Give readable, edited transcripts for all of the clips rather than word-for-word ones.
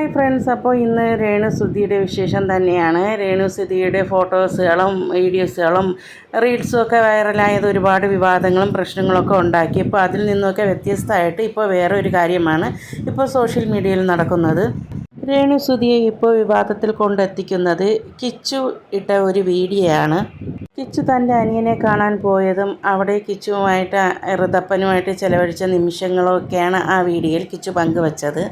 Hi friends, അപ്പോൾ ഇന്ന് രേണുസുധിയുടെ വിശേഷം തന്നെയാണ്. രേണുസുധിയുടെ ഫോട്ടോസുകളും വീഡിയോസുകളും റീൽസും ഒക്കെ വൈറലായത് ഒരുപാട് വിവാദങ്ങളും പ്രശ്നങ്ങളൊക്കെ ഉണ്ടാക്കി. ഇപ്പോൾ അതിൽ നിന്നൊക്കെ വ്യത്യസ്തമായിട്ട് ഇപ്പോൾ വേറെ ഒരു കാര്യമാണ് ഇപ്പോൾ സോഷ്യൽ മീഡിയയിൽ നടക്കുന്നത്. രേണുസുധിയെ ഇപ്പോൾ വിവാദത്തിൽ കൊണ്ടെത്തിക്കുന്നത് കിച്ചു ഇട്ട ഒരു വീഡിയോ ആണ്. കിച്ചു തൻ്റെ അനിയനെ കാണാൻ പോയതും അവിടെ കിച്ചുവുമായിട്ട് ഋതപ്പനുമായിട്ട് ചെലവഴിച്ച നിമിഷങ്ങളൊക്കെയാണ് ആ വീഡിയോയിൽ കിച്ചു പങ്കുവച്ചത്.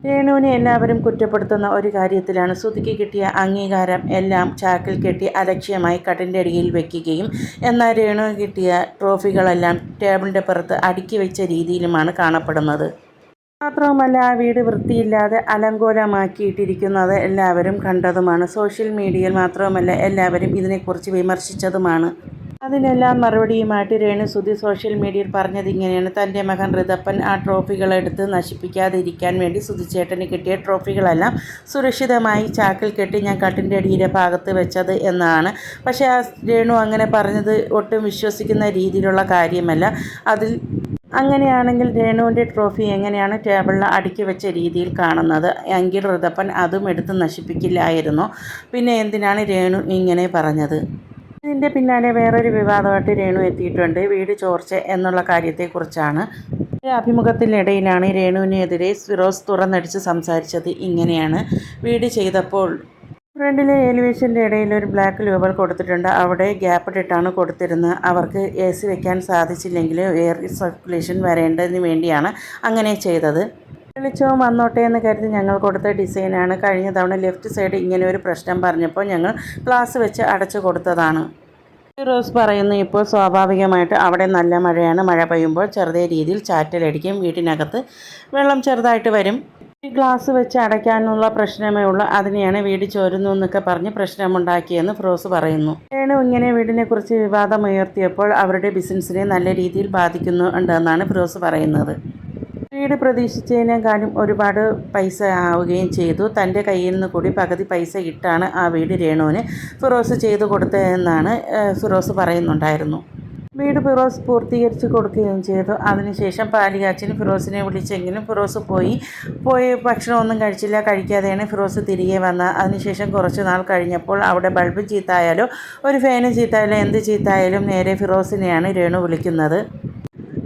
രേണുവിനെ എല്ലാവരും കുറ്റപ്പെടുത്തുന്ന ഒരു കാര്യത്തിലാണ്. സുധിക്ക് കിട്ടിയ അംഗീകാരം എല്ലാം ചാക്കിൽ കെട്ടി അലക്ഷ്യമായി കട്ടിൻ്റെ അടിയിൽ വയ്ക്കുകയും എന്നാൽ രേണു കിട്ടിയ ട്രോഫികളെല്ലാം ടേബിളിൻ്റെ പുറത്ത് അടുക്കി വെച്ച രീതിയിലുമാണ് കാണപ്പെടുന്നത്. മാത്രവുമല്ല, ആ വീട് വൃത്തിയില്ലാതെ അലങ്കോലമാക്കിയിട്ടിരിക്കുന്നത് എല്ലാവരും കണ്ടതുമാണ്. സോഷ്യൽ മീഡിയയിൽ മാത്രവുമല്ല എല്ലാവരും ഇതിനെക്കുറിച്ച് വിമർശിച്ചതുമാണ്. അതിനെല്ലാം മറുപടിയുമായിട്ട് രേണുസുധി സോഷ്യൽ മീഡിയയിൽ പറഞ്ഞത് ഇങ്ങനെയാണ്. തൻ്റെ മകൻ ഋതപ്പൻ ആ ട്രോഫികളെടുത്ത് നശിപ്പിക്കാതിരിക്കാൻ വേണ്ടി സുധിച്ചേട്ടന് കിട്ടിയ ട്രോഫികളെല്ലാം സുരക്ഷിതമായി ചാക്കിൽ കെട്ടി ഞാൻ കട്ടിൻ്റെ അടിയിലെ ഭാഗത്ത് വെച്ചത് എന്നാണ്. പക്ഷേ ആ രേണു അങ്ങനെ പറഞ്ഞത് ഒട്ടും വിശ്വസിക്കുന്ന രീതിയിലുള്ള കാര്യമല്ല. അങ്ങനെയാണെങ്കിൽ രേണുവിൻ്റെ ട്രോഫി എങ്ങനെയാണ് ടേബിളിൽ അടുക്കി വെച്ച രീതിയിൽ കാണുന്നത്? എങ്കിൽ ഋതപ്പൻ അതും എടുത്ത് നശിപ്പിക്കില്ലായിരുന്നു. പിന്നെ എന്തിനാണ് രേണു ഇങ്ങനെ പറഞ്ഞത്? ഇതിൻ്റെ പിന്നാലെ വേറൊരു വിവാദമായിട്ട് രേണു എത്തിയിട്ടുണ്ട്. വീട് ചോർച്ച എന്നുള്ള കാര്യത്തെക്കുറിച്ചാണ്. ഒരു അഭിമുഖത്തിനിടയിലാണ് രേണുവിനെതിരെ ഫിറോസ് തുറന്നടിച്ച് സംസാരിച്ചത്. ഇങ്ങനെയാണ്: വീട് ചെയ്തപ്പോൾ ഫ്രണ്ടിലെ എലിവേഷൻ്റെ ഇടയിൽ ഒരു ബ്ലാക്ക് ലേബൽ കൊടുത്തിട്ടുണ്ട്. അവിടെ ഗ്യാപ്പിട്ടിട്ടാണ് കൊടുത്തിരുന്നത്. അവർക്ക് AC വെക്കാൻ സാധിച്ചില്ലെങ്കിൽ എയർ സർക്കുലേഷൻ വരേണ്ടതിന് വേണ്ടിയാണ് അങ്ങനെ ചെയ്തത്. വെളിച്ചവും വന്നോട്ടെ എന്ന് കരുതി ഞങ്ങൾ കൊടുത്ത ഡിസൈനാണ്. കഴിഞ്ഞ തവണ ലെഫ്റ്റ് സൈഡ് ഇങ്ങനെ ഒരു പ്രശ്നം പറഞ്ഞപ്പോൾ ഞങ്ങൾ ഗ്ലാസ് വെച്ച് അടച്ചു കൊടുത്തതാണ്. ഫിറോസ് പറയുന്നു, ഇപ്പോൾ സ്വാഭാവികമായിട്ട് അവിടെ നല്ല മഴയാണ്. മഴ പെയ്യുമ്പോൾ ചെറിയ രീതിയിൽ ചാറ്റലടിക്കും. വീട്ടിനകത്ത് വെള്ളം ചെറുതായിട്ട് വരും. ഈ ഗ്ലാസ് വെച്ച് അടയ്ക്കാനുള്ള പ്രശ്നമേ ഉള്ളൂ. അതിനെയാണ് വീട് ചോരുന്നു എന്നൊക്കെ പറഞ്ഞ് പ്രശ്നമുണ്ടാക്കിയെന്ന് ഫിറോസ് പറയുന്നു. രേണു ഇങ്ങനെ വീടിനെക്കുറിച്ച് വിവാദമുയർത്തിയപ്പോൾ അവരുടെ ബിസിനസ്സിനെ നല്ല രീതിയിൽ ബാധിക്കുന്നുണ്ടെന്നാണ് ഫിറോസ് പറയുന്നത്. വീട് പ്രതീക്ഷിച്ചതിനേക്കാളും ഒരുപാട് പൈസ ആവുകയും ചെയ്തു. തൻ്റെ കയ്യിൽ നിന്ന് കൂടി പകുതി പൈസ ഇട്ടാണ് ആ വീട് രേണുവിന് ഫിറോസ് ചെയ്തു കൊടുത്തതെന്നാണ് ഫിറോസ് പറയുന്നുണ്ടായിരുന്നു. വീട് ഫിറോസ് പൂർത്തീകരിച്ച് കൊടുക്കുകയും ചെയ്തു. അതിനുശേഷം പാലുകാച്ചിന് ഫിറോസിനെ വിളിച്ചെങ്കിലും ഫിറോസ് പോയി ഭക്ഷണമൊന്നും കഴിച്ചില്ല. കഴിക്കാതെയാണ് ഫിറോസ് തിരികെ വന്നത്. അതിനുശേഷം കുറച്ച് നാൾ കഴിഞ്ഞപ്പോൾ അവിടെ ബൾബ് ചീത്തായാലോ ഒരു ഫാനും ചീത്തായാലോ എന്ത് ചീത്തായാലും നേരെ ഫിറോസിനെയാണ് രേണു വിളിക്കുന്നത്.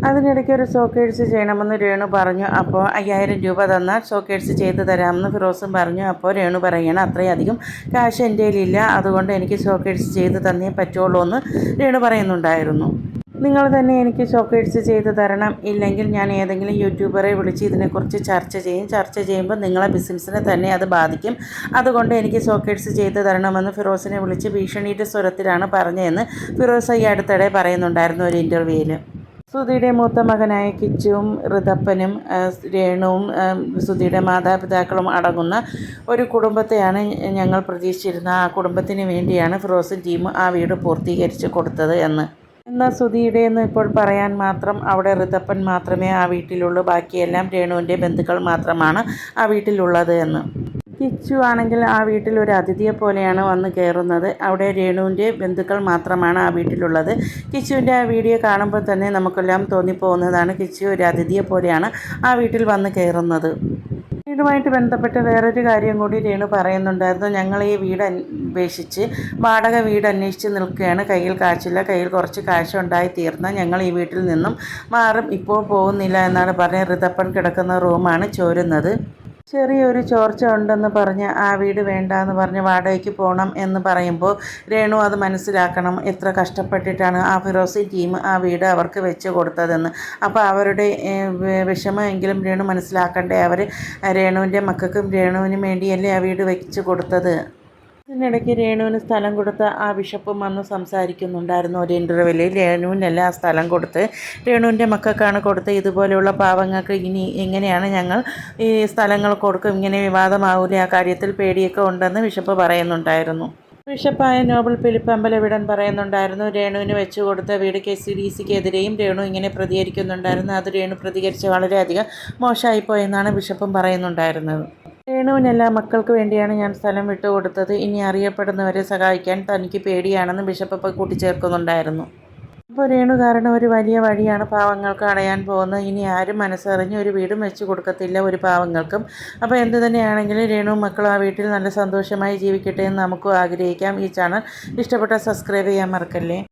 അതിനിടയ്ക്ക് ഒരു ഷോക്കേഴ്സ് ചെയ്യണമെന്ന് രേണു പറഞ്ഞു. അപ്പോൾ 5000 രൂപ തന്നാൽ ഷോക്കേഴ്സ് ചെയ്ത് തരാമെന്ന് ഫിറോസും പറഞ്ഞു. അപ്പോൾ രേണു പറയുകയാണ്, അത്രയധികം കാശ് എൻ്റെ കയ്യിലില്ല, അതുകൊണ്ട് എനിക്ക് ഷോക്കേഴ്സ് ചെയ്ത് തന്നേ പറ്റുള്ളൂ എന്ന് രേണു പറയുന്നുണ്ടായിരുന്നു. നിങ്ങൾ തന്നെ എനിക്ക് ഷോക്കേഴ്സ് ചെയ്ത് തരണം, ഇല്ലെങ്കിൽ ഞാൻ ഏതെങ്കിലും യൂട്യൂബറെ വിളിച്ച് ഇതിനെക്കുറിച്ച് ചർച്ച ചെയ്യും. ചർച്ച ചെയ്യുമ്പോൾ നിങ്ങളെ ബിസിനസ്സിനെ തന്നെ അത് ബാധിക്കും. അതുകൊണ്ട് എനിക്ക് ഷോക്കേഴ്സ് ചെയ്ത് തരണമെന്ന് ഫിറോസിനെ വിളിച്ച് ഭീഷണിയുടെ സ്വരത്തിലാണ് പറഞ്ഞതെന്ന് ഫിറോസ് ഈ അടുത്തിടെ പറയുന്നുണ്ടായിരുന്നു ഒരു ഇൻ്റർവ്യൂവിൽ. സുധിയുടെ മൂത്ത മകനായ കിച്ചുവും ഋതപ്പനും രേണുവും സുധിയുടെ മാതാപിതാക്കളും അടങ്ങുന്ന ഒരു കുടുംബത്തെയാണ് ഞങ്ങൾ പ്രതീക്ഷിച്ചിരുന്നത്. ആ കുടുംബത്തിന് വേണ്ടിയാണ് ഫിറോസും ടീമും ആ വീട് പൂർത്തീകരിച്ച് കൊടുത്തത് എന്ന്. എന്നാൽ സുധിയുടെയെന്ന് ഇപ്പോൾ പറയാൻ മാത്രം അവിടെ ഋതപ്പൻ മാത്രമേ ആ വീട്ടിലുള്ളൂ. ബാക്കിയെല്ലാം രേണുവിൻ്റെ ബന്ധുക്കൾ മാത്രമാണ് ആ വീട്ടിലുള്ളത് എന്ന്. കിച്ചു ആണെങ്കിൽ ആ വീട്ടിൽ ഒരു അതിഥിയെ പോലെയാണ് വന്ന് കയറുന്നത്. അവിടെ രേണുവിൻ്റെ ബന്ധുക്കൾ മാത്രമാണ് ആ വീട്ടിലുള്ളത്. കിച്ചുവിൻ്റെ ആ വീഡിയോ കാണുമ്പോൾ തന്നെ നമുക്കെല്ലാം തോന്നിപ്പോകുന്നതാണ്. കിച്ചു ഒരു അതിഥിയെ പോലെയാണ് ആ വീട്ടിൽ വന്ന് കയറുന്നത്. വീടുമായിട്ട് ബന്ധപ്പെട്ട് വേറൊരു കാര്യം കൂടി രേണു പറയുന്നുണ്ടായിരുന്നു. ഞങ്ങൾ ഈ വീട് അപേക്ഷിച്ച് വാടക വീട് അന്വേഷിച്ച് നിൽക്കുകയാണ്. കയ്യിൽ കാശില്ല, കയ്യിൽ കുറച്ച് കാശ് ഉണ്ടായി തീർന്നാൽ ഞങ്ങൾ ഈ വീട്ടിൽ നിന്നും മാറും, ഇപ്പോൾ പോകുന്നില്ല എന്നാണ് പറഞ്ഞ് ഋതപ്പൻ കിടക്കുന്ന റൂമാണ് ചോരുന്നത്. ചെറിയൊരു ചോർച്ച ഉണ്ടെന്ന് പറഞ്ഞ് ആ വീട് വേണ്ടാന്ന് പറഞ്ഞ് വാടകയ്ക്ക് പോകണം എന്ന് പറയുമ്പോൾ രേണു അത് മനസ്സിലാക്കണം. എത്ര കഷ്ടപ്പെട്ടിട്ടാണ് ആ ഫിറോസി ടീം ആ വീട് അവർക്ക് വെച്ച് കൊടുത്തതെന്ന്. അപ്പോൾ അവരുടെ വിഷമമെങ്കിലും രേണു മനസ്സിലാക്കണ്ടേ? അവർ രേണുവിൻ്റെ മക്കൾക്കും രേണുവിനും വേണ്ടിയല്ലേ ആ വീട് വെച്ച് കൊടുത്തത്. ഇതിനിടയ്ക്ക് രേണുവിന് സ്ഥലം കൊടുത്ത ആ ബിഷപ്പും വന്ന് സംസാരിക്കുന്നുണ്ടായിരുന്നു ഒരു ഇൻ്റർവ്യൂവിൽ. രേണുവിനല്ല ആ സ്ഥലം കൊടുത്ത് രേണുവിൻ്റെ മക്കൾക്കാണ് കൊടുത്ത്. ഇതുപോലെയുള്ള പാവങ്ങൾക്ക് ഇനി എങ്ങനെയാണ് ഞങ്ങൾ ഈ സ്ഥലങ്ങൾ കൊടുക്കും? ഇങ്ങനെ വിവാദമാവില്ല, ആ കാര്യത്തിൽ പേടിയൊക്കെ ഉണ്ടെന്ന് ബിഷപ്പ് പറയുന്നുണ്ടായിരുന്നു. ബിഷപ്പായ നോബൽ ഫിലിപ്പ് അമ്പലവിടൻ പറയുന്നുണ്ടായിരുന്നു, രേണുവിന് വെച്ച് കൊടുത്ത വീട് KCDCക്കെതിരെയും രേണു ഇങ്ങനെ പ്രതികരിക്കുന്നുണ്ടായിരുന്നു. അത് രേണു പ്രതികരിച്ച് വളരെയധികം മോശമായിപ്പോയെന്നാണ് ബിഷപ്പും പറയുന്നുണ്ടായിരുന്നത്. രേണുവിനെല്ലാ മക്കൾക്ക് വേണ്ടിയാണ് ഞാൻ സ്ഥലം വിട്ടുകൊടുത്തത്. ഇനി അറിയപ്പെടുന്നവരെ സഹായിക്കാൻ തനിക്ക് പേടിയാണെന്ന് ബിഷപ്പ് കൂട്ടിച്ചേർക്കുന്നുണ്ടായിരുന്നു. അപ്പോൾ രേണു കാരണം ഒരു വലിയ വഴിയാണ് പാവങ്ങൾക്ക് അടയാൻ പോകുന്നത്. ഇനി ആരും മനസ്സറിഞ്ഞ് ഒരു വീടും വെച്ച് കൊടുക്കത്തില്ല ഒരു പാവങ്ങൾക്കും. അപ്പോൾ എന്ത് തന്നെയാണെങ്കിലും രേണുവും മക്കളും ആ വീട്ടിൽ നല്ല സന്തോഷമായി ജീവിക്കട്ടെ എന്ന് നമുക്കും ആഗ്രഹിക്കാം. ഈ ചാനൽ ഇഷ്ടപ്പെട്ടാൽ സബ്സ്ക്രൈബ് ചെയ്യാൻ മറക്കല്ലേ.